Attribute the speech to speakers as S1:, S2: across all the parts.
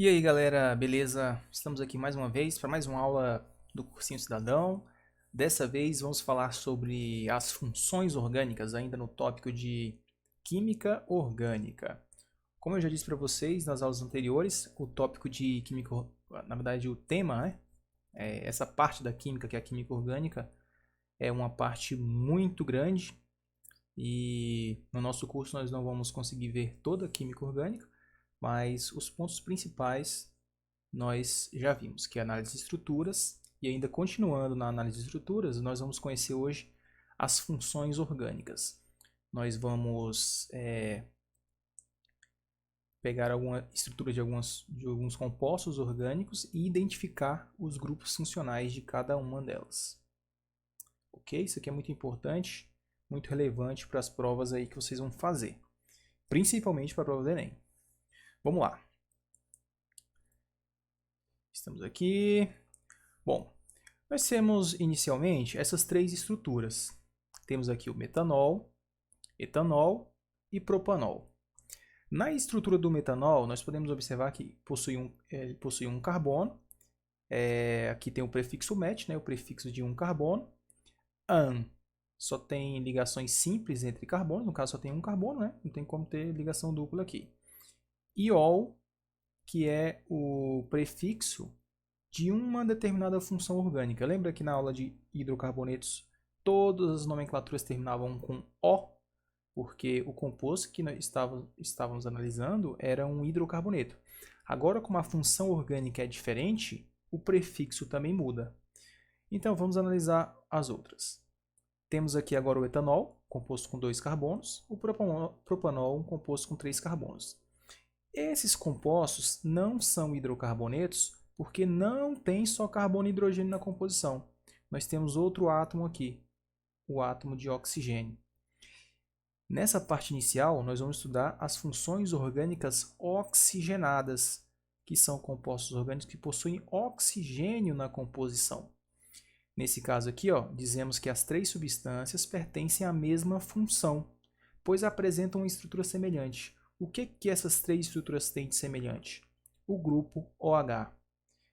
S1: E aí galera, beleza? Estamos aqui mais uma vez para mais uma aula do Cursinho Cidadão. Dessa vez vamos falar sobre as funções orgânicas, ainda no tópico de Química Orgânica. Como eu já disse para vocês nas aulas anteriores, o tópico de Química, na verdade o tema, né? Essa parte da Química, que é a Química Orgânica, é uma parte muito grande e no nosso curso nós não vamos conseguir ver toda a Química Orgânica, mas os pontos principais nós já vimos, que é a análise de estruturas, e ainda continuando na análise de estruturas, nós vamos conhecer hoje as funções orgânicas. Nós vamos pegar alguma estrutura de alguns compostos orgânicos e identificar os grupos funcionais de cada uma delas. Ok? Isso aqui é muito importante, muito relevante para as provas aí que vocês vão fazer, principalmente para a prova do Enem. Vamos lá. Estamos aqui. Bom, nós temos inicialmente essas três estruturas. Temos aqui o metanol, etanol e propanol. Na estrutura do metanol, nós podemos observar que possui um carbono. Aqui tem o prefixo met, né, o prefixo de um carbono. An só tem ligações simples entre carbonos, no caso só tem um carbono, né? Não tem como ter ligação dupla aqui. Iol, que é o prefixo de uma determinada função orgânica. Lembra que na aula de hidrocarbonetos todas as nomenclaturas terminavam com O, porque o composto que nós estávamos analisando era um hidrocarboneto. Agora, como a função orgânica é diferente, o prefixo também muda. Então, vamos analisar as outras. Temos aqui agora o etanol, composto com 2 carbonos, o propanol, um composto com 3 carbonos. Esses compostos não são hidrocarbonetos porque não tem só carbono e hidrogênio na composição. Nós temos outro átomo aqui, o átomo de oxigênio. Nessa parte inicial, nós vamos estudar as funções orgânicas oxigenadas, que são compostos orgânicos que possuem oxigênio na composição. Nesse caso aqui, dizemos que as três substâncias pertencem à mesma função, pois apresentam uma estrutura semelhante. O que essas três estruturas têm de semelhante? O grupo OH.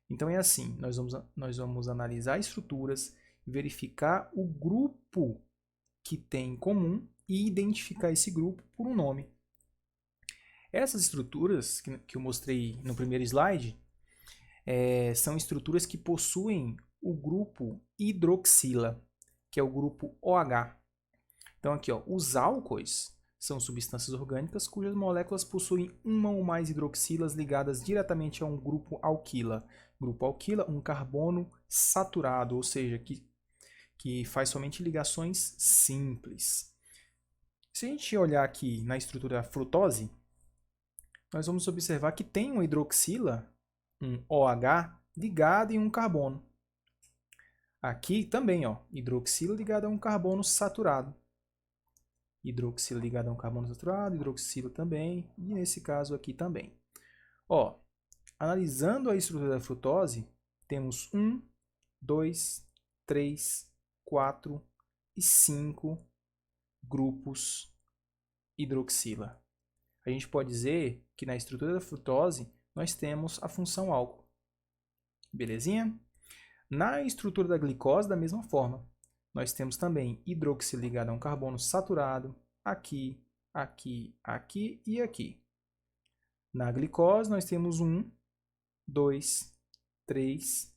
S1: Então é assim, nós vamos analisar estruturas, verificar o grupo que tem em comum e identificar esse grupo por um nome. Essas estruturas que eu mostrei no primeiro slide são estruturas que possuem o grupo hidroxila, que é o grupo OH. Então aqui, os álcoois são substâncias orgânicas cujas moléculas possuem uma ou mais hidroxilas ligadas diretamente a um grupo alquila. Grupo alquila, um carbono saturado, ou seja, que faz somente ligações simples. Se a gente olhar aqui na estrutura frutose, nós vamos observar que tem uma hidroxila, um OH, ligado em um carbono. Aqui também, hidroxila ligada a um carbono saturado. Hidroxila ligada a um carbono saturado, hidroxila também, e nesse caso aqui também. Analisando a estrutura da frutose, temos 1, 2, 3, 4 e 5 grupos hidroxila. A gente pode dizer que na estrutura da frutose nós temos a função álcool. Belezinha? Na estrutura da glicose, da mesma forma, nós temos também hidroxila ligada a um carbono saturado, aqui, aqui, aqui e aqui. Na glicose, nós temos 1, 2, 3,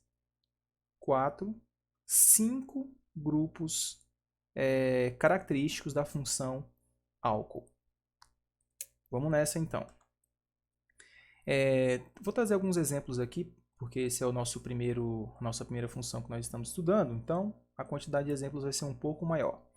S1: 4, 5 grupos característicos da função álcool. Vamos nessa então. Vou trazer alguns exemplos aqui, porque esse é nossa primeira função que nós estamos estudando, então a quantidade de exemplos vai ser um pouco maior.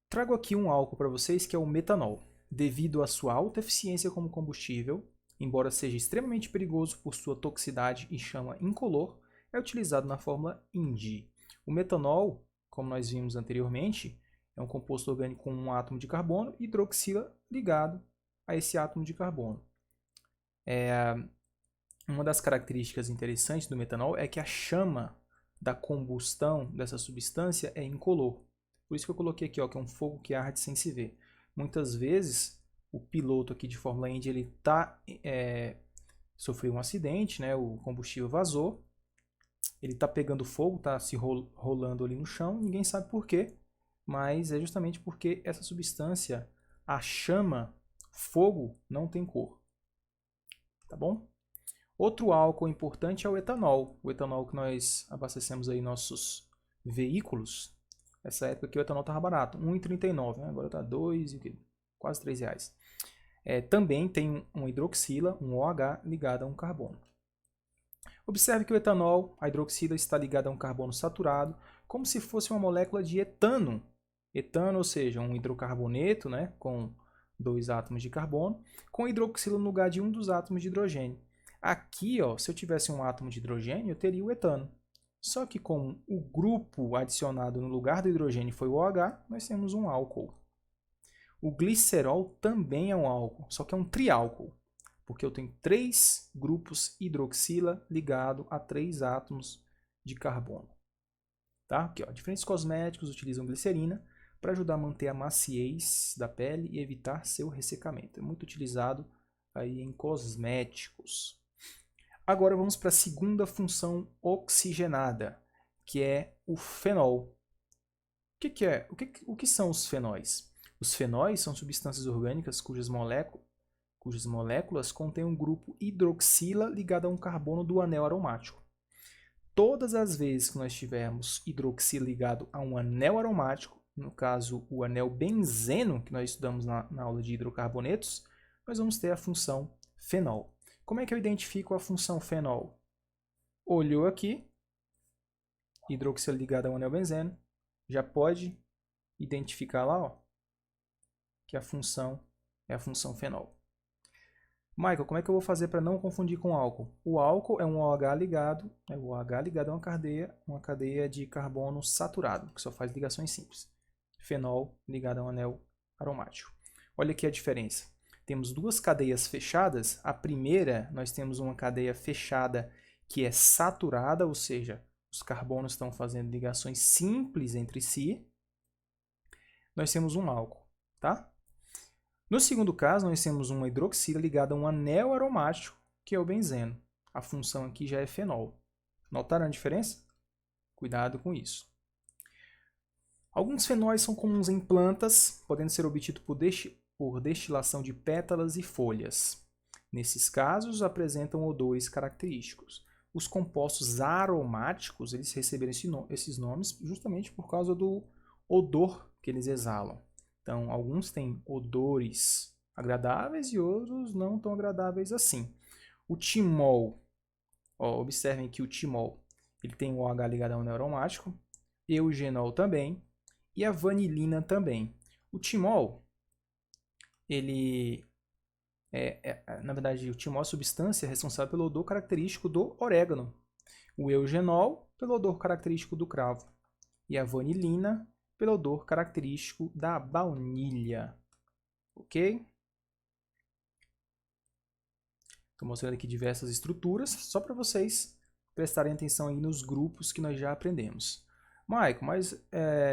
S1: Trago aqui um álcool para vocês que é o metanol. Devido à sua alta eficiência como combustível, embora seja extremamente perigoso por sua toxicidade e chama incolor, é utilizado na fórmula INDI. O metanol, como nós vimos anteriormente, é um composto orgânico com um átomo de carbono e hidroxila ligado a esse átomo de carbono. Uma das características interessantes do metanol é que a chama da combustão dessa substância é incolor. Por isso que eu coloquei aqui, que é um fogo que arde sem se ver. Muitas vezes o piloto aqui de Fórmula Indy, ele sofreu um acidente, né? O combustível vazou. Ele está pegando fogo, está se rolando ali no chão, ninguém sabe por quê, mas é justamente porque essa substância, a chama, fogo, não tem cor. Tá bom? Outro álcool importante é o etanol. O etanol que nós abastecemos aí nossos veículos. Nessa época aqui o etanol estava barato, R$ 1,39, né? Agora está quase R$ 3. Também tem uma hidroxila, um OH, ligado a um carbono. Observe que o etanol, a hidroxila, está ligada a um carbono saturado, como se fosse uma molécula de etano. Etano, ou seja, um hidrocarboneto, né, com 2 átomos de carbono, com hidroxila no lugar de um dos átomos de hidrogênio. Aqui, ó, se eu tivesse um átomo de hidrogênio, eu teria o etano. Só que como o grupo adicionado no lugar do hidrogênio foi o OH, nós temos um álcool. O glicerol também é um álcool, só que é um triálcool, porque eu tenho 3 grupos hidroxila ligado a 3 átomos de carbono. Tá? Aqui, ó, diferentes cosméticos utilizam glicerina para ajudar a manter a maciez da pele e evitar seu ressecamento. É muito utilizado aí em cosméticos. Agora vamos para a segunda função oxigenada, que é o fenol. O que são os fenóis? Os fenóis são substâncias orgânicas cujas moléculas contêm um grupo hidroxila ligado a um carbono do anel aromático. Todas as vezes que nós tivermos hidroxila ligado a um anel aromático, no caso o anel benzeno, que nós estudamos na aula de hidrocarbonetos, nós vamos ter a função fenol. Como é que eu identifico a função fenol? Olhou aqui, hidroxila ligada a um anel benzeno, já pode identificar lá, ó, que a função é a função fenol. Michael, como é que eu vou fazer para não confundir com álcool? O álcool é um OH ligado, o OH ligado a uma cadeia de carbono saturado, que só faz ligações simples. Fenol ligado a um anel aromático. Olha aqui a diferença. Temos 2 cadeias fechadas. A primeira, nós temos uma cadeia fechada que é saturada, ou seja, os carbonos estão fazendo ligações simples entre si. Nós temos um álcool, tá? No segundo caso, nós temos uma hidroxila ligada a um anel aromático, que é o benzeno. A função aqui já é fenol. Notaram a diferença? Cuidado com isso. Alguns fenóis são comuns em plantas, podendo ser obtidos por destilação de pétalas e folhas. Nesses casos, apresentam odores característicos. Os compostos aromáticos, eles receberam esses nomes justamente por causa do odor que eles exalam. Então, alguns têm odores agradáveis e outros não tão agradáveis assim. O timol, ó, observem que o timol ele tem o OH ligado a um anel aromático, eugenol também, e a vanilina também. O timol, ele na verdade, o timol é a substância responsável pelo odor característico do orégano. O eugenol, pelo odor característico do cravo. E a vanilina, pelo odor característico da baunilha. Ok? Estou mostrando aqui diversas estruturas, só para vocês prestarem atenção aí nos grupos que nós já aprendemos. Maico, mas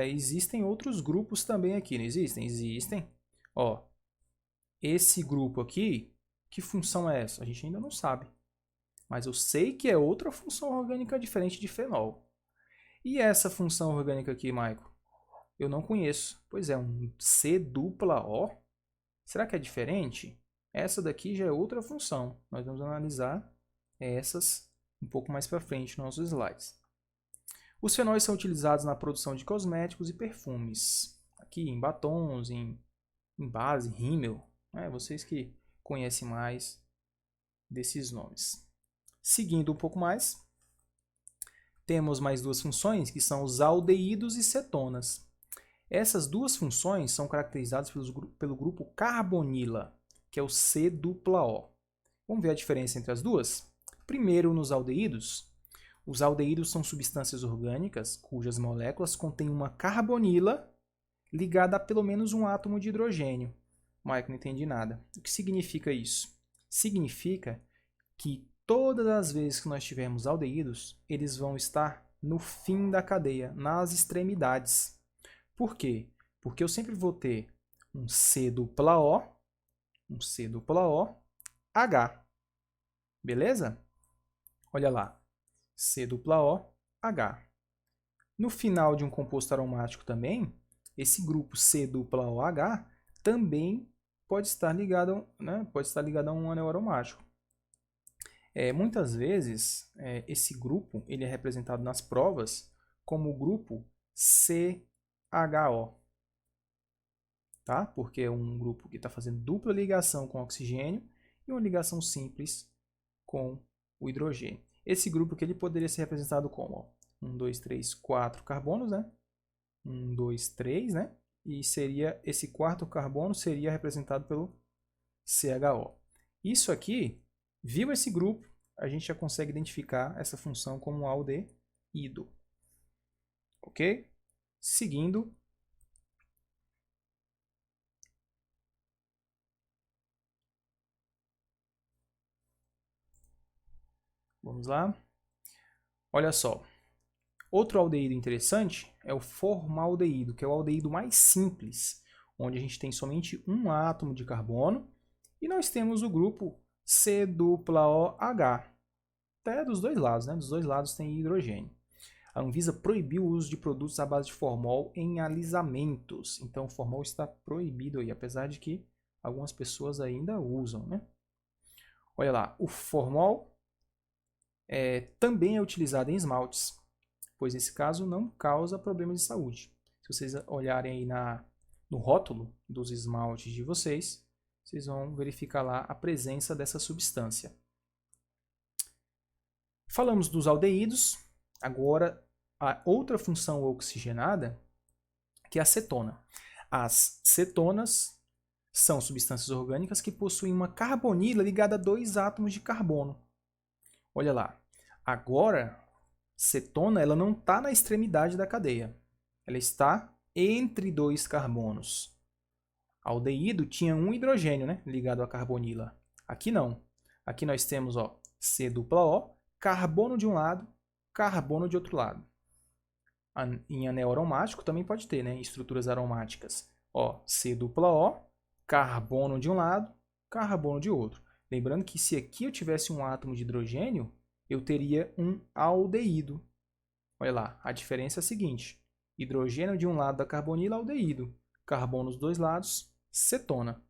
S1: existem outros grupos também aqui, não existem? Existem. Ó, esse grupo aqui, que função é essa? A gente ainda não sabe. Mas eu sei que é outra função orgânica diferente de fenol. E essa função orgânica aqui, Maico? Eu não conheço. Pois é, um C-dupla-O. Será que é diferente? Essa daqui já é outra função. Nós vamos analisar essas um pouco mais para frente nos nossos slides. Os fenóis são utilizados na produção de cosméticos e perfumes. Aqui em batons, em base, rímel. Vocês que conhecem mais desses nomes. Seguindo um pouco mais, temos mais 2 funções que são os aldeídos e cetonas. Essas 2 funções são caracterizadas pelo grupo carbonila, que é o C-dupla-O. Vamos ver a diferença entre as duas? Primeiro, nos aldeídos. Os aldeídos são substâncias orgânicas cujas moléculas contêm uma carbonila ligada a pelo menos um átomo de hidrogênio. Mike, não entendi nada. O que significa isso? Significa que todas as vezes que nós tivermos aldeídos, eles vão estar no fim da cadeia, nas extremidades. Por quê? Porque eu sempre vou ter um C-dupla-O um C dupla O, H. Beleza? Olha lá. C dupla O, H. No final de um composto aromático também, esse grupo C dupla OH também pode estar ligado, né, pode estar ligado a um anel aromático. Muitas vezes, esse grupo ele é representado nas provas como o grupo CHO, tá? Porque é um grupo que está fazendo dupla ligação com o oxigênio e uma ligação simples com o hidrogênio. Esse grupo que ele poderia ser representado como 1, 2, 3, 4 carbonos, né? 1, 2, 3, né? E seria esse quarto carbono seria representado pelo CHO. Isso aqui, viu esse grupo, a gente já consegue identificar essa função como aldeído. Ok? Seguindo. Vamos lá. Olha só. Outro aldeído interessante é o formaldeído, que é o aldeído mais simples, onde a gente tem somente um átomo de carbono e nós temos o grupo C dupla OH. Até dos dois lados, né? Dos dois lados tem hidrogênio. A Anvisa proibiu o uso de produtos à base de formol em alisamentos. Então, o formol está proibido aí, apesar de que algumas pessoas ainda usam, né? Olha lá, o formol também é utilizado em esmaltes, pois nesse caso não causa problemas de saúde. Se vocês olharem aí no rótulo dos esmaltes de vocês, vocês vão verificar lá a presença dessa substância. Falamos dos aldeídos, agora a outra função oxigenada, que é a cetona. As cetonas são substâncias orgânicas que possuem uma carbonila ligada a 2 átomos de carbono. Olha lá, agora cetona ela não está na extremidade da cadeia, ela está entre 2 carbonos. Aldeído tinha um hidrogênio, né, ligado à carbonila. Aqui não. Aqui nós temos C dupla O, carbono de um lado, carbono de outro lado. Em anel aromático também pode ter, né, estruturas aromáticas. C dupla O, carbono de um lado, carbono de outro. Lembrando que se aqui eu tivesse um átomo de hidrogênio, eu teria um aldeído. Olha lá, a diferença é a seguinte. Hidrogênio de um lado da carbonila, aldeído. Carbono dos dois lados, cetona.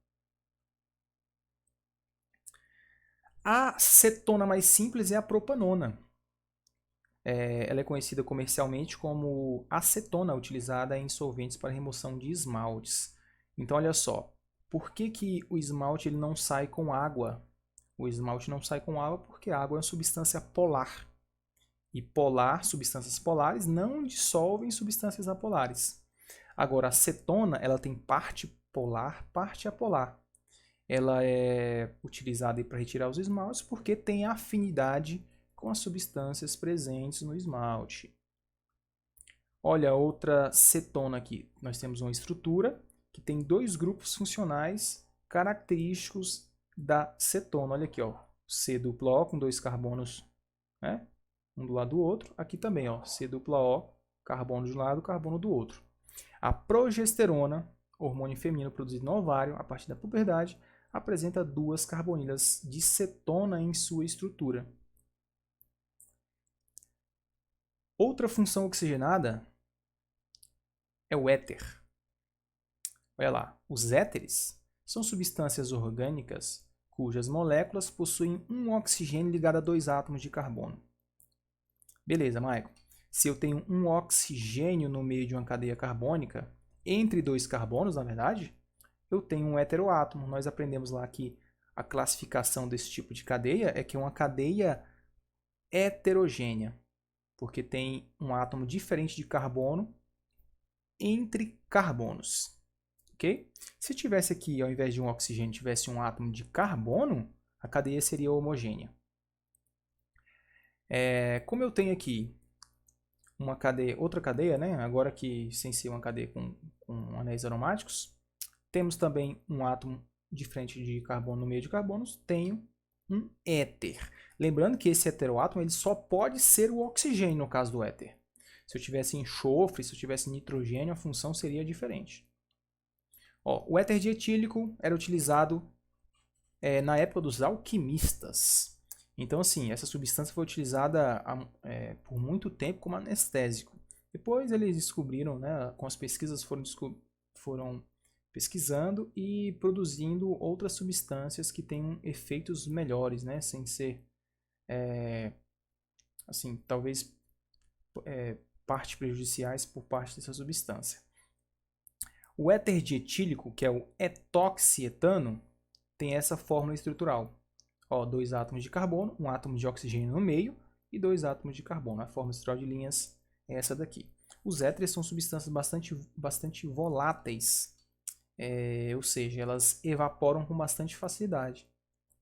S1: A cetona mais simples é a propanona. Ela é conhecida comercialmente como acetona, utilizada em solventes para remoção de esmaltes. Então, olha só. Por que o esmalte ele não sai com água? O esmalte não sai com água porque a água é uma substância polar. E substâncias polares não dissolvem substâncias apolares. Agora, a cetona ela tem parte polar, parte apolar. Ela é utilizada para retirar os esmaltes porque tem afinidade com as substâncias presentes no esmalte. Olha, outra cetona aqui. Nós temos uma estrutura que tem 2 grupos funcionais característicos da cetona. Olha aqui, C dupla O com 2 carbonos, né? Um do lado do outro. Aqui também, C dupla O, carbono de um lado, carbono do outro. A progesterona, hormônio feminino produzido no ovário a partir da puberdade, apresenta 2 carbonilas de cetona em sua estrutura. Outra função oxigenada é o éter. Olha lá, os éteres são substâncias orgânicas cujas moléculas possuem um oxigênio ligado a 2 átomos de carbono. Beleza, Maicon. Se eu tenho um oxigênio no meio de uma cadeia carbônica, entre 2 carbonos, na verdade, eu tenho um heteroátomo. Nós aprendemos lá que a classificação desse tipo de cadeia é que é uma cadeia heterogênea, porque tem um átomo diferente de carbono entre carbonos. Okay? Se tivesse aqui, ao invés de um oxigênio, tivesse um átomo de carbono, a cadeia seria homogênea. Como eu tenho aqui uma cadeia, outra cadeia, né? Agora que sem ser uma cadeia com anéis aromáticos, temos também um átomo diferente de carbono no meio de carbonos, tenho um éter. Lembrando que esse heteroátomo ele só pode ser o oxigênio no caso do éter. Se eu tivesse enxofre, se eu tivesse nitrogênio, a função seria diferente. O éter dietílico era utilizado na época dos alquimistas. Então, assim, essa substância foi utilizada por muito tempo como anestésico. Depois eles descobriram, né, com as pesquisas foram pesquisando e produzindo outras substâncias que têm efeitos melhores, né, sem ser, assim, talvez parte prejudiciais por parte dessa substância. O éter dietílico, que é o etoxietano, tem essa fórmula estrutural. Ó, 2 átomos de carbono, um átomo de oxigênio no meio e 2 átomos de carbono. A fórmula estrutural de linhas é essa daqui. Os éteres são substâncias bastante voláteis, ou seja, elas evaporam com bastante facilidade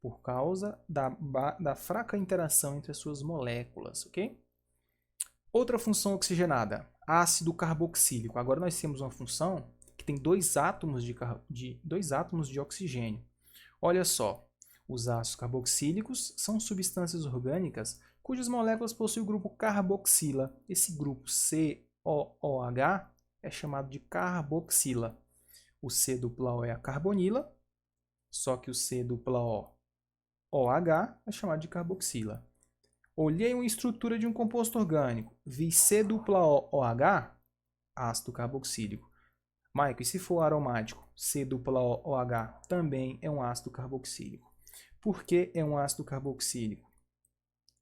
S1: por causa da fraca interação entre as suas moléculas, ok? Outra função oxigenada, ácido carboxílico. Agora nós temos uma função que tem 2 átomos de oxigênio. Olha só, os ácidos carboxílicos são substâncias orgânicas cujas moléculas possuem o grupo carboxila. Esse grupo COOH é chamado de carboxila. O C dupla O é a carbonila, só que o C dupla OH é chamado de carboxila. Olhei uma estrutura de um composto orgânico, vi C dupla OH, ácido carboxílico. Maico, e se for aromático, C dupla OH também é um ácido carboxílico. Por que é um ácido carboxílico?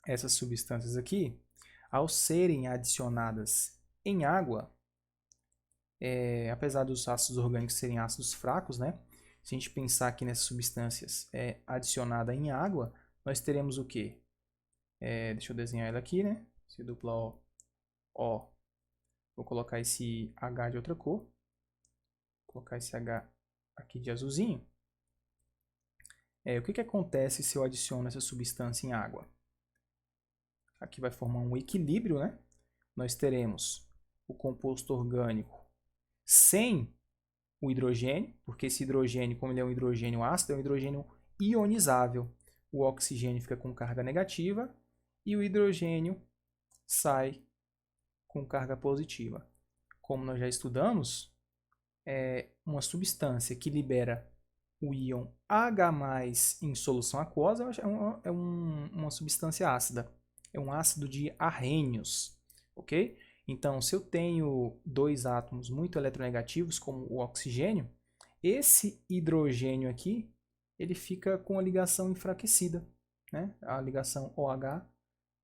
S1: Essas substâncias aqui, ao serem adicionadas em água, apesar dos ácidos orgânicos serem ácidos fracos, né? Se a gente pensar aqui nessas substâncias adicionada em água, nós teremos o quê? Deixa eu desenhar ela aqui, né? C dupla O. Vou colocar esse H de outra cor. Vou colocar esse H aqui de azulzinho. O que acontece se eu adiciono essa substância em água? Aqui vai formar um equilíbrio, né? Nós teremos o composto orgânico sem o hidrogênio, porque esse hidrogênio, como ele é um hidrogênio ácido, é um hidrogênio ionizável. O oxigênio fica com carga negativa e o hidrogênio sai com carga positiva. Como nós já estudamos, uma substância que libera o íon H+ em solução aquosa é uma substância ácida. É um ácido de arrênios, ok? Então, se eu tenho 2 átomos muito eletronegativos, como o oxigênio, esse hidrogênio aqui, ele fica com a ligação enfraquecida, né? A ligação OH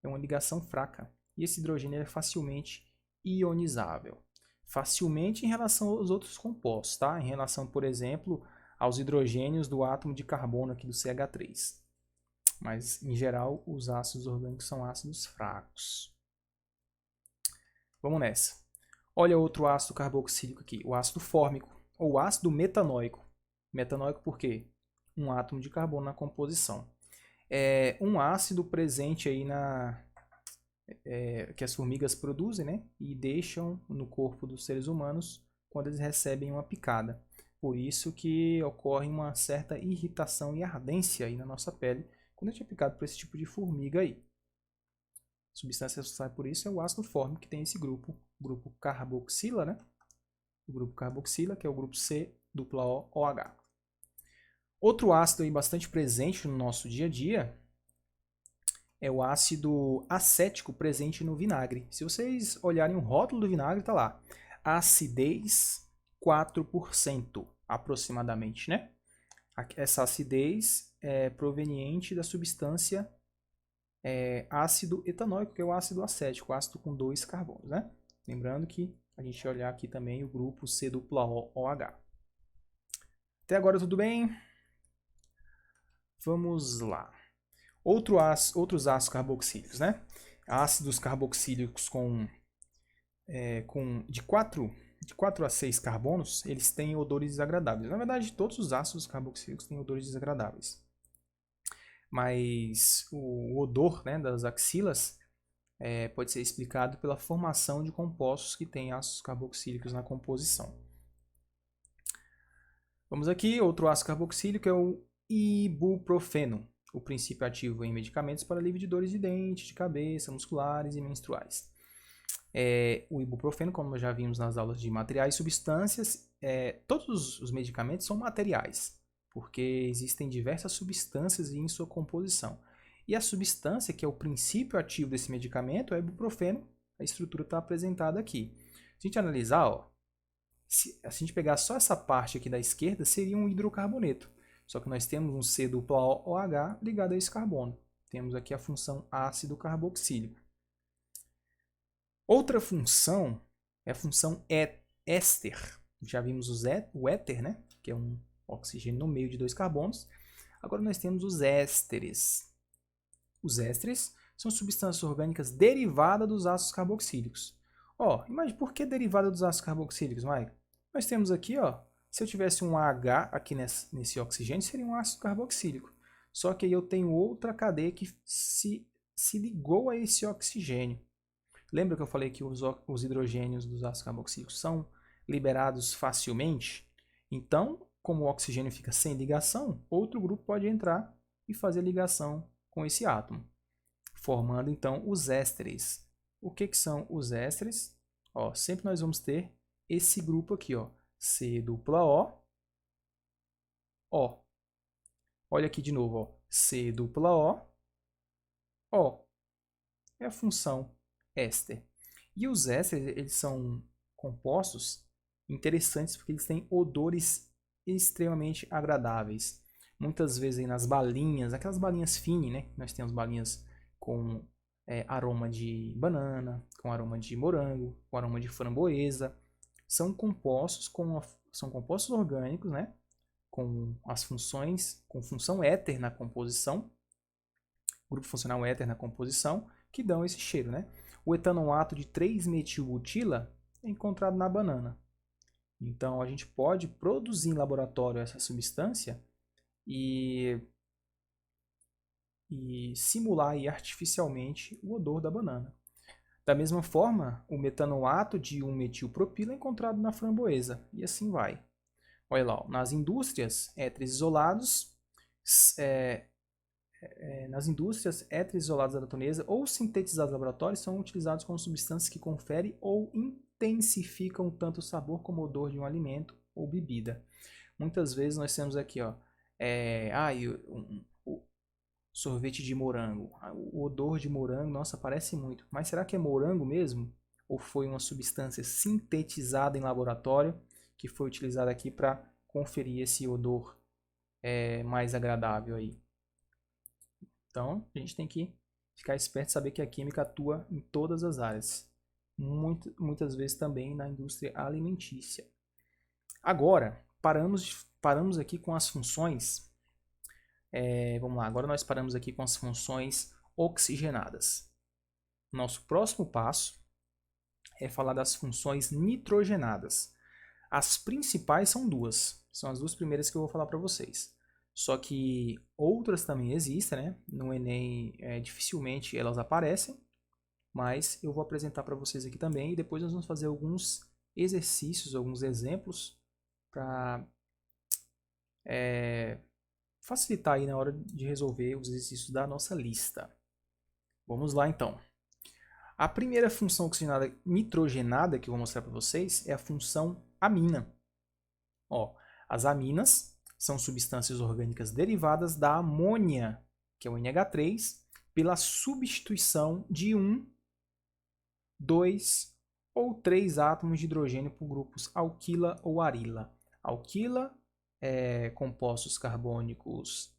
S1: é uma ligação fraca. E esse hidrogênio é facilmente ionizável. Facilmente em relação aos outros compostos, tá? Em relação, por exemplo, aos hidrogênios do átomo de carbono aqui do CH3. Mas, em geral, os ácidos orgânicos são ácidos fracos. Vamos nessa. Olha outro ácido carboxílico aqui, o ácido fórmico, ou ácido metanoico. Metanoico por quê? Um átomo de carbono na composição. É um ácido presente aí que as formigas produzem, né? E deixam no corpo dos seres humanos quando eles recebem uma picada. Por isso que ocorre uma certa irritação e ardência aí na nossa pele quando a gente é picado por esse tipo de formiga aí. A substância responsável por isso é o ácido fórmico, que tem esse grupo carboxila, né? O grupo carboxila, que é o grupo C dupla OH. Outro ácido aí bastante presente no nosso dia a dia é o ácido acético presente no vinagre. Se vocês olharem o rótulo do vinagre, está lá. Acidez 4%, aproximadamente, né? Essa acidez é proveniente da substância ácido etanóico, que é o ácido acético, ácido com 2 carbonos, né? Lembrando que a gente olhar aqui também o grupo C dupla OH. Até agora tudo bem? Vamos lá. Outros ácidos carboxílicos, né? Ácidos carboxílicos de 4 a 6 carbonos, eles têm odores desagradáveis. Na verdade, todos os ácidos carboxílicos têm odores desagradáveis. Mas o odor, né, das axilas pode ser explicado pela formação de compostos que têm ácidos carboxílicos na composição. Vamos aqui, outro ácido carboxílico é o ibuprofeno. O princípio ativo em medicamentos para alívio de dores de dente, de cabeça, musculares e menstruais. O ibuprofeno, como nós já vimos nas aulas de materiais e substâncias, todos os medicamentos são materiais. porque existem diversas substâncias em sua composição. E a substância, que é o princípio ativo desse medicamento, é o ibuprofeno. A estrutura está apresentada aqui. Se a gente analisar, ó, se a gente pegar só essa parte aqui da esquerda, seria um hidrocarboneto. Só que nós temos um C-OH ligado a esse carbono. Temos aqui a função ácido carboxílico. Outra função é a função éster. Já vimos o éter, né? Que é um oxigênio no meio de 2 carbonos. Agora nós temos os ésteres. Os ésteres são substâncias orgânicas derivadas dos ácidos carboxílicos. Ó, imagine por que derivada dos ácidos carboxílicos, Mike? Nós temos aqui, ó, se eu tivesse um H aqui nesse oxigênio, seria um ácido carboxílico. Só que aí eu tenho outra cadeia que se ligou a esse oxigênio. Lembra que eu falei que os hidrogênios dos ácidos carboxílicos são liberados facilmente? Então, como o oxigênio fica sem ligação, outro grupo pode entrar e fazer ligação com esse átomo, formando então os ésteres. O que são os ésteres? Ó, sempre nós vamos ter esse grupo aqui, ó, C-O, O. Olha aqui de novo, ó, C-O, O. É a função éster. E os ésteres, eles são compostos interessantes porque eles têm odores extremamente agradáveis. Muitas vezes aí nas balinhas, aquelas balinhas fine, né? Nós temos balinhas com aroma de banana, com aroma de morango, com aroma de framboesa. São compostos orgânicos, né? Com as funções, com função éter na composição, grupo funcional éter na composição, que dão esse cheiro, né? O etanoato de 3-metilbutila é encontrado na banana. Então, a gente pode produzir em laboratório essa substância e simular aí artificialmente o odor da banana. Da mesma forma, o metanoato de 1-metilpropila é encontrado na framboesa, e assim vai. Olha lá, ó, nas indústrias, éteres isolados da natureza ou sintetizados no laboratório são utilizados como substâncias que conferem ou intensificam tanto o sabor como o odor de um alimento ou bebida. Muitas vezes nós temos aqui, ó, o sorvete de morango. O odor de morango, nossa, parece muito. Mas será que é morango mesmo? Ou foi uma substância sintetizada em laboratório que foi utilizada aqui para conferir esse odor mais agradável aí? Então, a gente tem que ficar esperto e saber que a química atua em todas as áreas. Muitas vezes também na indústria alimentícia. Agora, paramos aqui com as funções. Vamos lá, agora nós paramos aqui com as funções oxigenadas. Nosso próximo passo é falar das funções nitrogenadas. As principais são duas. São as duas primeiras que eu vou falar para vocês. Só que outras também existem, né? No Enem dificilmente elas aparecem, mas eu vou apresentar para vocês aqui também e depois nós vamos fazer alguns exercícios, alguns exemplos para facilitar aí na hora de resolver os exercícios da nossa lista. Vamos lá então. A primeira função oxigenada nitrogenada que eu vou mostrar para vocês é a função amina. Ó, as aminas são substâncias orgânicas derivadas da amônia, que é o NH3, pela substituição de 1, 2 ou 3 átomos de hidrogênio por grupos alquila ou arila. Alquila compostos carbônicos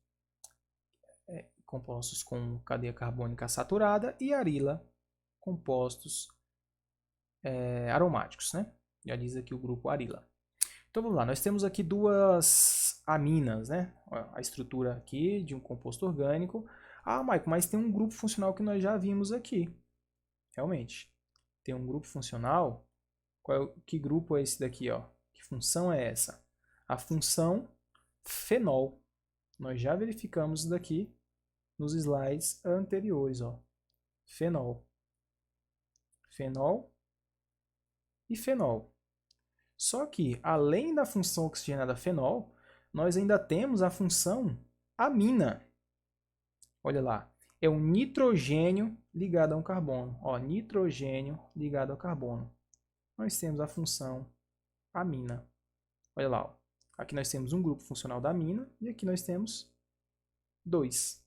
S1: compostos com cadeia carbônica saturada e arila compostos aromáticos, né? Já diz aqui o grupo arila. Então vamos lá, nós temos aqui duas aminas, né? A estrutura aqui de um composto orgânico. Ah, Michael, mas tem um grupo funcional que nós já vimos aqui. Realmente, tem um grupo funcional. Que grupo é esse daqui, ó? Que função é essa? A função fenol. Nós já verificamos isso daqui nos slides anteriores, ó. Fenol. Fenol e fenol. Só que, além da função oxigenada fenol, nós ainda temos a função amina. Olha lá, é um nitrogênio ligado a um carbono. Ó, nitrogênio ligado ao carbono. Nós temos a função amina. Olha lá, ó. Aqui nós temos um grupo funcional da amina e aqui nós temos 2.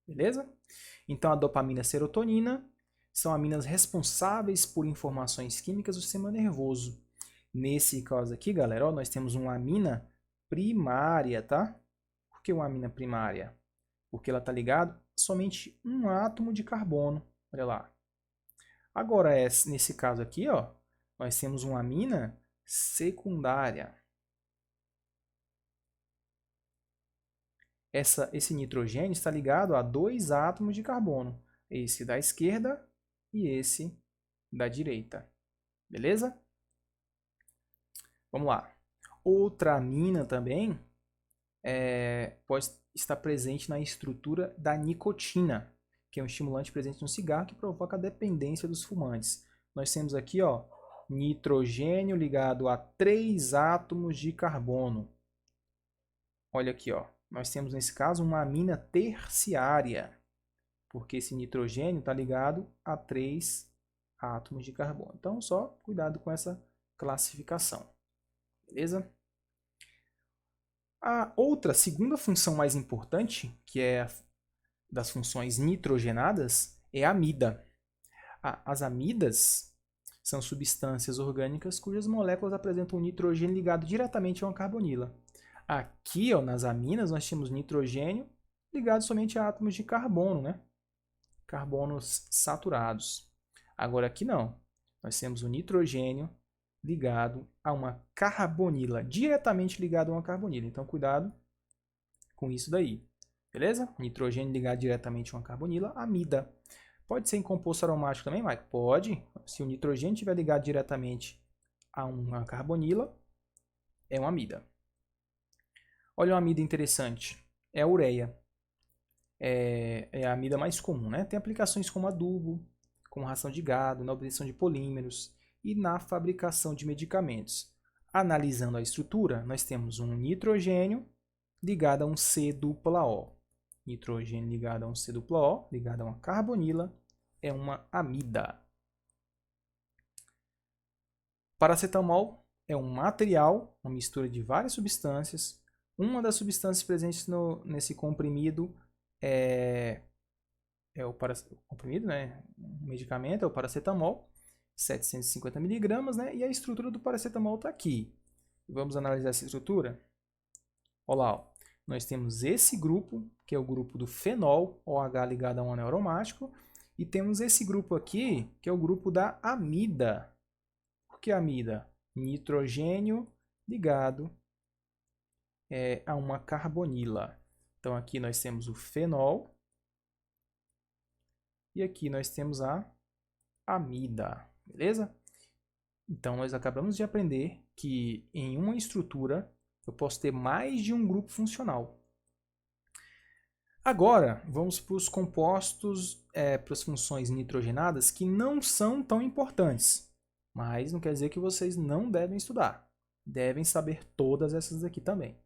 S1: Beleza? Então, a dopamina e a serotonina são aminas responsáveis por informações químicas do sistema nervoso. Nesse caso aqui, galera, ó, nós temos uma amina primária, tá? Por que uma amina primária? Porque ela está ligada somente um átomo de carbono. Olha lá. Agora, nesse caso aqui, ó, nós temos uma amina secundária. Esse nitrogênio está ligado a 2 átomos de carbono. Esse da esquerda e esse da direita. Beleza? Vamos lá. Outra amina também pode estar presente na estrutura da nicotina, que é um estimulante presente no cigarro que provoca a dependência dos fumantes. Nós temos aqui, ó, nitrogênio ligado a 3 átomos de carbono. Olha aqui, ó. Nós temos nesse caso uma amina terciária, porque esse nitrogênio está ligado a 3 átomos de carbono. Então, só cuidado com essa classificação. Beleza? A outra, segunda função mais importante, que é das funções nitrogenadas, é a amida. As amidas são substâncias orgânicas cujas moléculas apresentam um nitrogênio ligado diretamente a uma carbonila. Aqui, ó, nas aminas, nós temos nitrogênio ligado somente a átomos de carbono, né? Carbonos saturados. Agora aqui não. Nós temos o nitrogênio ligado a uma carbonila, diretamente ligado a uma carbonila. Então, cuidado com isso daí. Beleza? Nitrogênio ligado diretamente a uma carbonila, amida. Pode ser em composto aromático também, Mike? Pode. Se o nitrogênio estiver ligado diretamente a uma carbonila, é uma amida. Olha uma amida interessante. É a ureia. É a amida mais comum, né? Tem aplicações como adubo, como ração de gado, na obtenção de polímeros e na fabricação de medicamentos. Analisando a estrutura, nós temos um nitrogênio ligado a um C-dupla-O. Nitrogênio ligado a um C-dupla-O, ligado a uma carbonila, é uma amida. Paracetamol é um material, uma mistura de várias substâncias. Uma das substâncias presentes nesse comprimido é o comprimido, né? O medicamento é o paracetamol, 750 mg, né? E a estrutura do paracetamol está aqui. Vamos analisar essa estrutura? Olha lá, ó. Nós temos esse grupo, que é o grupo do fenol, OH ligado a um anel aromático, e temos esse grupo aqui, que é o grupo da amida. Por que amida? Nitrogênio ligado a uma carbonila. Então aqui nós temos o fenol e aqui nós temos a amida, beleza? Então nós acabamos de aprender que em uma estrutura eu posso ter mais de um grupo funcional. Agora vamos para os compostos, para as funções nitrogenadas que não são tão importantes, mas não quer dizer que vocês não devem estudar. Devem saber todas essas aqui também.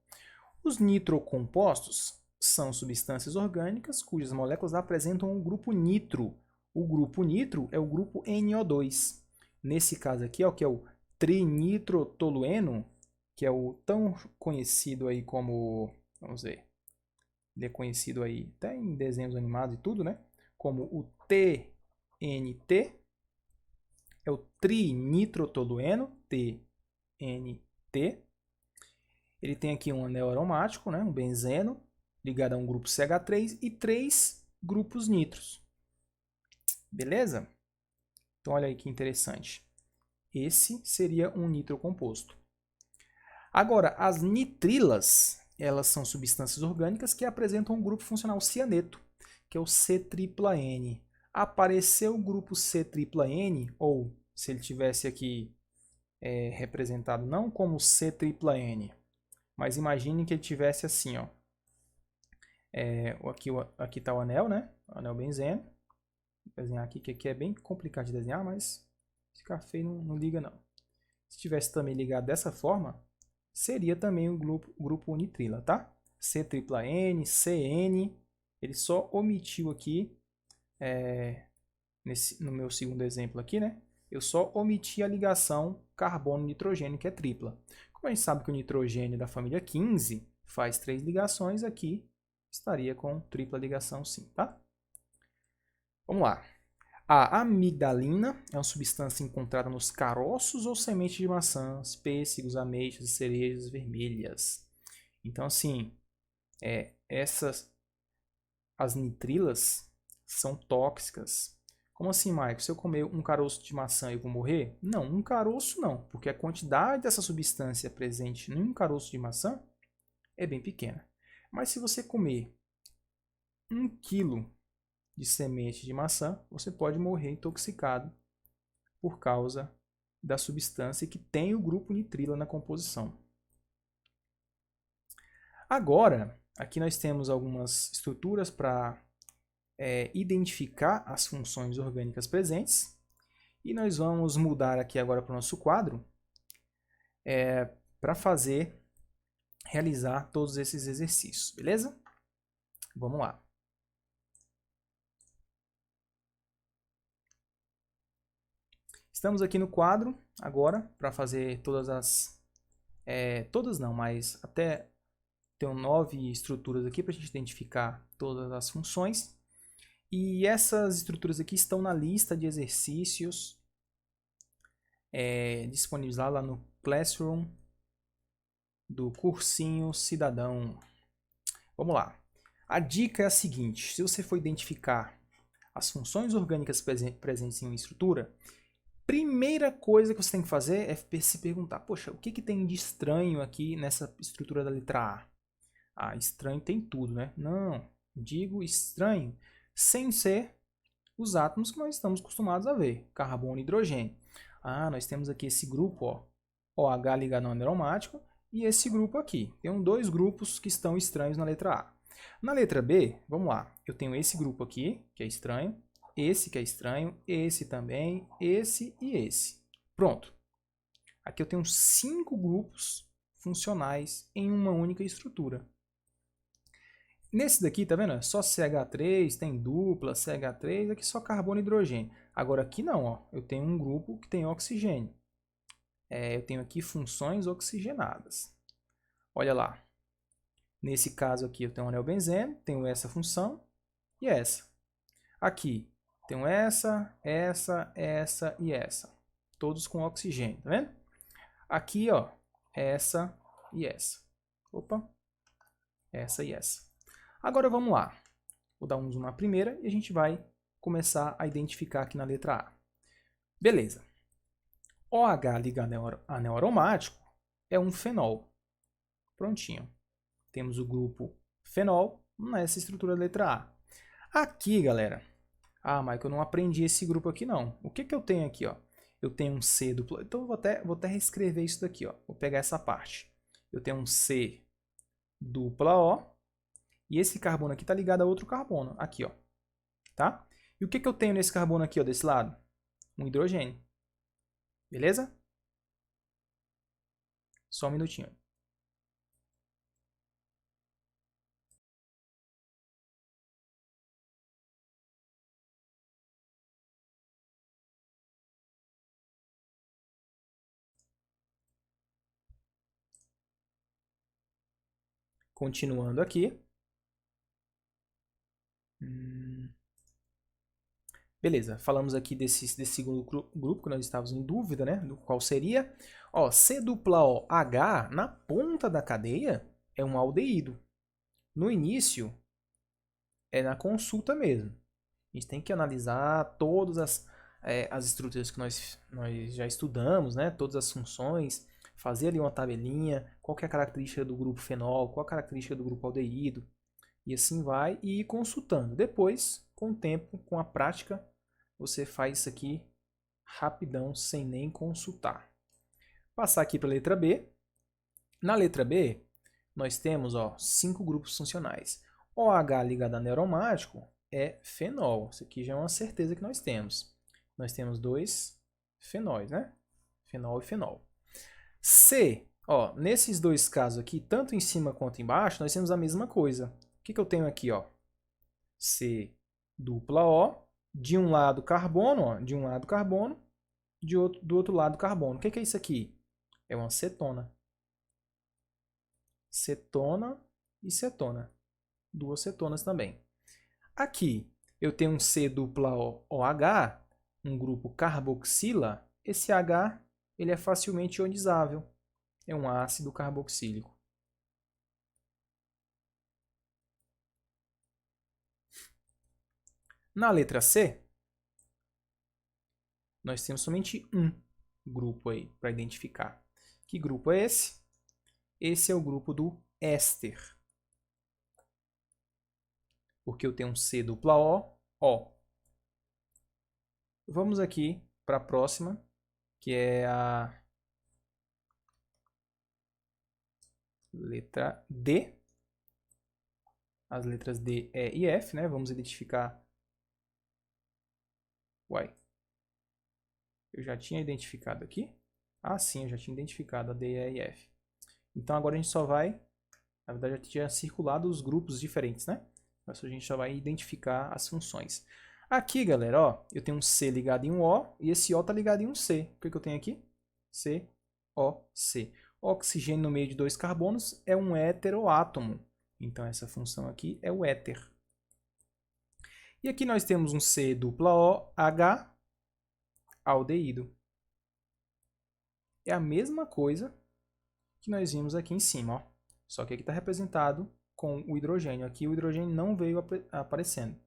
S1: Os nitrocompostos são substâncias orgânicas cujas moléculas apresentam um grupo nitro. O grupo nitro é o grupo NO2. Nesse caso aqui, ó, que é o trinitrotolueno, que é o tão conhecido aí como, vamos ver, ele é conhecido aí até em desenhos animados e tudo, né? Como o TNT, é o trinitrotolueno, TNT. Ele tem aqui um anel aromático, né? Um benzeno, ligado a um grupo CH3 e 3 grupos nitros. Beleza? Então, olha aí que interessante. Esse seria um nitrocomposto. Agora, as nitrilas, elas são substâncias orgânicas que apresentam um grupo funcional cianeto, que é o C-tripla-N. Apareceu o grupo C-tripla-N, ou se ele tivesse aqui representado não como C-tripla-N, mas imagine que ele tivesse assim, ó. Aqui está o anel, né? O anel benzeno. Vou desenhar aqui, que aqui é bem complicado de desenhar, mas se ficar feio não liga não. Se tivesse também ligado dessa forma, seria também o grupo nitrila, tá? C-tripla-N, CN. Ele só omitiu aqui, no meu segundo exemplo aqui, né? Eu só omiti a ligação carbono-nitrogênio, que é tripla. Como Como a gente sabe que o nitrogênio da família 15 faz 3 ligações, aqui estaria com tripla ligação sim, tá? Vamos lá. A amigdalina é uma substância encontrada nos caroços ou sementes de maçãs, pêssegos, ameixas e cerejas vermelhas. Então, assim, as nitrilas são tóxicas. Como assim, Maico? Se eu comer um caroço de maçã, eu vou morrer? Não, um caroço não, porque a quantidade dessa substância presente em um caroço de maçã é bem pequena. Mas se você comer 1 quilo de semente de maçã, você pode morrer intoxicado por causa da substância que tem o grupo nitrila na composição. Agora, aqui nós temos algumas estruturas para identificar as funções orgânicas presentes. E nós vamos mudar aqui agora para o nosso quadro para realizar todos esses exercícios, beleza? Vamos lá. Estamos aqui no quadro agora para fazer todas as... todas não, mas até tem 9 estruturas aqui para a gente identificar todas as funções. E essas estruturas aqui estão na lista de exercícios disponíveis lá no Classroom do Cursinho Cidadão. Vamos lá. A dica é a seguinte: se você for identificar as funções orgânicas presentes em uma estrutura, primeira coisa que você tem que fazer é se perguntar, poxa, o que tem de estranho aqui nessa estrutura da letra A? Ah, estranho tem tudo, né? Não, digo estranho sem ser os átomos que nós estamos acostumados a ver, carbono e hidrogênio. Ah, nós temos aqui esse grupo, ó, OH ligado ao aromático, e esse grupo aqui. Tem 2 grupos que estão estranhos na letra A. Na letra B, vamos lá, eu tenho esse grupo aqui, que é estranho, esse que é estranho, esse também, esse e esse. Pronto. Aqui eu tenho 5 grupos funcionais em uma única estrutura. Nesse daqui, tá vendo? Só CH3, tem dupla, CH3, aqui só carbono e hidrogênio. Agora aqui não, ó, eu tenho um grupo que tem oxigênio. Eu tenho aqui funções oxigenadas. Olha lá. Nesse caso aqui eu tenho um anel benzeno, tenho essa função e essa. Aqui, tenho essa e essa. Todos com oxigênio, tá vendo? Aqui, ó, essa e essa. Opa, essa e essa. Agora vamos lá. Vou dar um zoom na primeira e a gente vai começar a identificar aqui na letra A. Beleza. OH ligado a anel aromático é um fenol. Prontinho. Temos o grupo fenol nessa estrutura da letra A. Aqui, galera. Ah, Michael, eu não aprendi esse grupo aqui não. O que eu tenho aqui, ó? Eu tenho um C duplo. Então eu vou até reescrever isso daqui, ó. Vou pegar essa parte. Eu tenho um C dupla O. E esse carbono aqui está ligado a outro carbono. Aqui, ó. Tá? E o que eu tenho nesse carbono aqui, ó, desse lado? Um hidrogênio. Beleza? Só um minutinho. Continuando aqui. Beleza, falamos aqui desse segundo grupo que nós estávamos em dúvida, né? Do qual seria. Ó, C dupla O H na ponta da cadeia é um aldeído. No início é na consulta mesmo. A gente tem que analisar todas as estruturas que nós já estudamos, né? Todas as funções, fazer ali uma tabelinha, qual que é a característica do grupo fenol, qual a característica do grupo aldeído, e assim vai, e ir consultando. Depois, com o tempo, com a prática, você faz isso aqui rapidão, sem nem consultar. Passar aqui para a letra B. Na letra B, nós temos 5 grupos funcionais. OH ligado a aromático é fenol. Isso aqui já é uma certeza que nós temos. Nós temos 2 fenóis, né? Fenol e fenol. C, ó, nesses 2 casos aqui, tanto em cima quanto embaixo, nós temos a mesma coisa. O que eu tenho aqui, ó? C dupla O, de um lado carbono, ó, de um lado carbono, do outro lado carbono. O que é isso aqui? É uma acetona. cetona e cetona. Duas cetonas também. Aqui eu tenho um C dupla OH, um grupo carboxila. Esse H ele é facilmente ionizável. É um ácido carboxílico. Na letra C, nós temos somente um grupo aí para identificar. Que grupo é esse? Esse é o grupo do éster. Porque eu tenho um C dupla O. Vamos aqui para a próxima, que é a letra D. As letras D, E e F, né? Vamos identificar. Uai. Eu já tinha identificado aqui? Ah, sim, eu já tinha identificado a D, E e F. Então agora a gente só vai... Na verdade, já tinha circulado os grupos diferentes, né? Mas a gente só vai identificar as funções. Aqui, galera, ó, eu tenho um C ligado em um O e esse O está ligado em um C. O que eu tenho aqui? C, O, C. Oxigênio no meio de dois carbonos é um heteroátomo. Então, essa função aqui é o éter. E aqui nós temos um C dupla O, H, aldeído. É a mesma coisa que nós vimos aqui em cima, ó. Só que aqui está representado com o hidrogênio. Aqui o hidrogênio não veio aparecendo.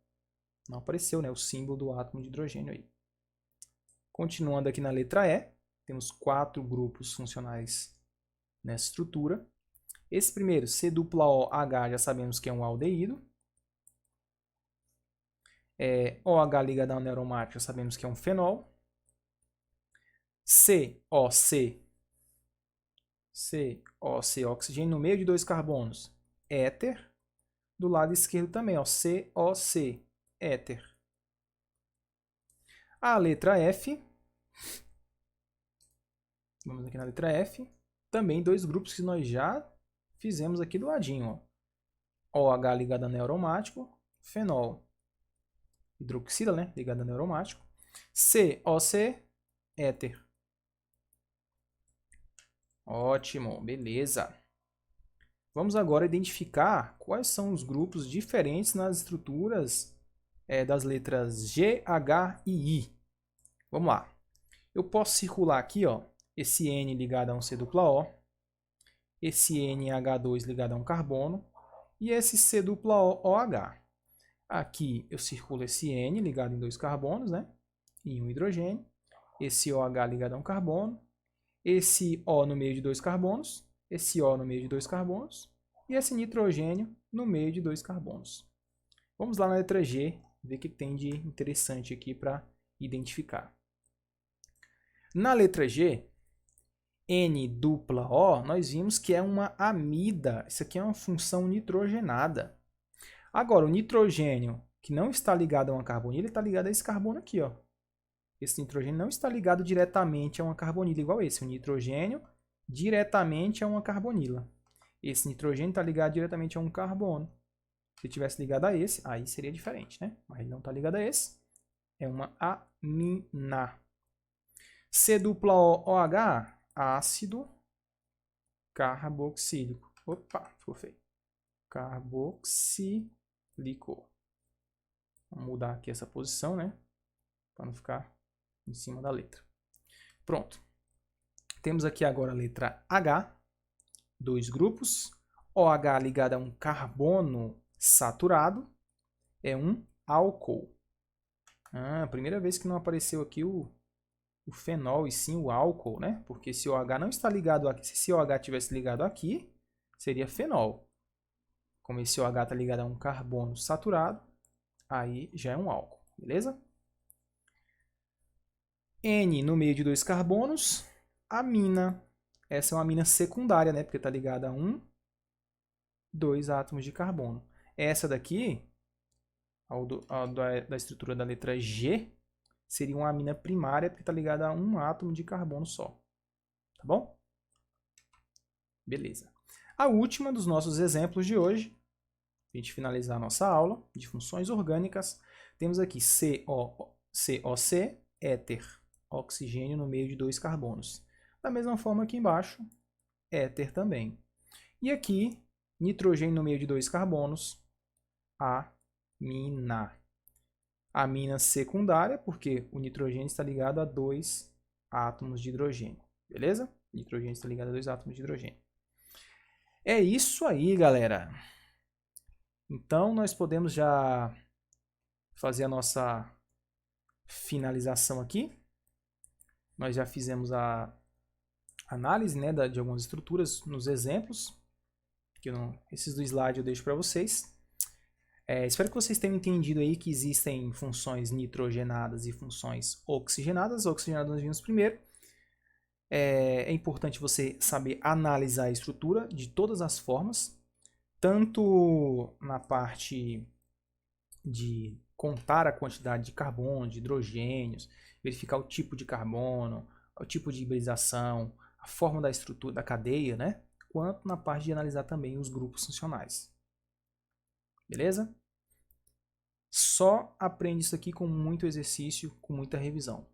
S1: Não apareceu, né, o símbolo do átomo de hidrogênio aí. Continuando aqui na letra E, temos 4 grupos funcionais nessa estrutura. Esse primeiro, C dupla OH, já sabemos que é um aldeído. OH ligado ao anel aromático, já sabemos que é um fenol. COC, oxigênio no meio de dois carbonos, éter. Do lado esquerdo também, ó, COC, éter. A letra F, vamos aqui na letra F, também dois grupos que nós já fizemos aqui do ladinho, ó. OH ligado a anel aromático, fenol, hidroxila, né, ligado a anel aromático, COC, éter. Ótimo, beleza. Vamos agora identificar quais são os grupos diferentes nas estruturas das letras G, H e I. Vamos lá. Eu posso circular aqui, ó, esse N ligado a um C dupla O, esse NH2 ligado a um carbono e esse C dupla OH. Aqui eu circulo esse N ligado em dois carbonos, né, e um hidrogênio, esse OH ligado a um carbono, esse O no meio de dois carbonos, esse O no meio de dois carbonos e esse nitrogênio no meio de dois carbonos. Vamos lá na letra G, ver o que tem de interessante aqui para identificar. Na letra G, N dupla O, nós vimos que é uma amida. Isso aqui é uma função nitrogenada. Agora, o nitrogênio que não está ligado a uma carbonila, está ligado a esse carbono aqui, ó. Esse nitrogênio não está ligado diretamente a uma carbonila igual esse. O nitrogênio diretamente a uma carbonila. Esse nitrogênio está ligado diretamente a um carbono. Se tivesse ligado a esse, aí seria diferente, né? Mas ele não está ligado a esse. É uma amina. C dupla OH, ácido carboxílico. Opa, ficou feio. Carboxílico. Vamos mudar aqui essa posição, né? Para não ficar em cima da letra. Pronto. Temos aqui agora a letra H, dois grupos. OH ligado a um carbono saturado é um álcool. Primeira vez que não apareceu aqui o fenol e sim o álcool, né? Porque se o OH não está ligado aqui, se o OH tivesse ligado aqui, seria fenol. Como esse OH está ligado a um carbono saturado, aí já é um álcool, beleza? N no meio de dois carbonos, amina. Essa é uma amina secundária, né? Porque está ligada a dois átomos de carbono. Essa daqui, da estrutura da letra G, seria uma amina primária, porque está ligada a um átomo de carbono só. Tá bom? Beleza. A última dos nossos exemplos de hoje, para a gente finalizar a nossa aula de funções orgânicas, temos aqui COC, éter, oxigênio no meio de dois carbonos. Da mesma forma aqui embaixo, éter também. E aqui, nitrogênio no meio de 2 carbonos, amina. Amina secundária, porque o nitrogênio está ligado a 2 átomos de hidrogênio. Beleza? O nitrogênio está ligado a 2 átomos de hidrogênio. É isso aí, galera. Então, nós podemos já fazer a nossa finalização aqui. Nós já fizemos a análise, né, de algumas estruturas nos exemplos. Esses do slide eu deixo para vocês. Espero que vocês tenham entendido aí que existem funções nitrogenadas e funções oxigenadas. Oxigenadas nós vimos primeiro. É importante você saber analisar a estrutura de todas as formas, tanto na parte de contar a quantidade de carbono, de hidrogênios, verificar o tipo de carbono, o tipo de hibridização, a forma da estrutura da cadeia, né? Quanto na parte de analisar também os grupos funcionais. Beleza? Só aprende isso aqui com muito exercício, com muita revisão.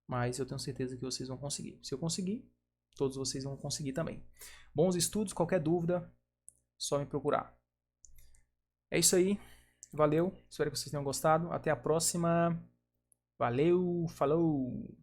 S1: Mas eu tenho certeza que vocês vão conseguir. Se eu conseguir, todos vocês vão conseguir também. Bons estudos, qualquer dúvida, só me procurar. É isso aí. Valeu. Espero que vocês tenham gostado. Até a próxima. Valeu. Falou.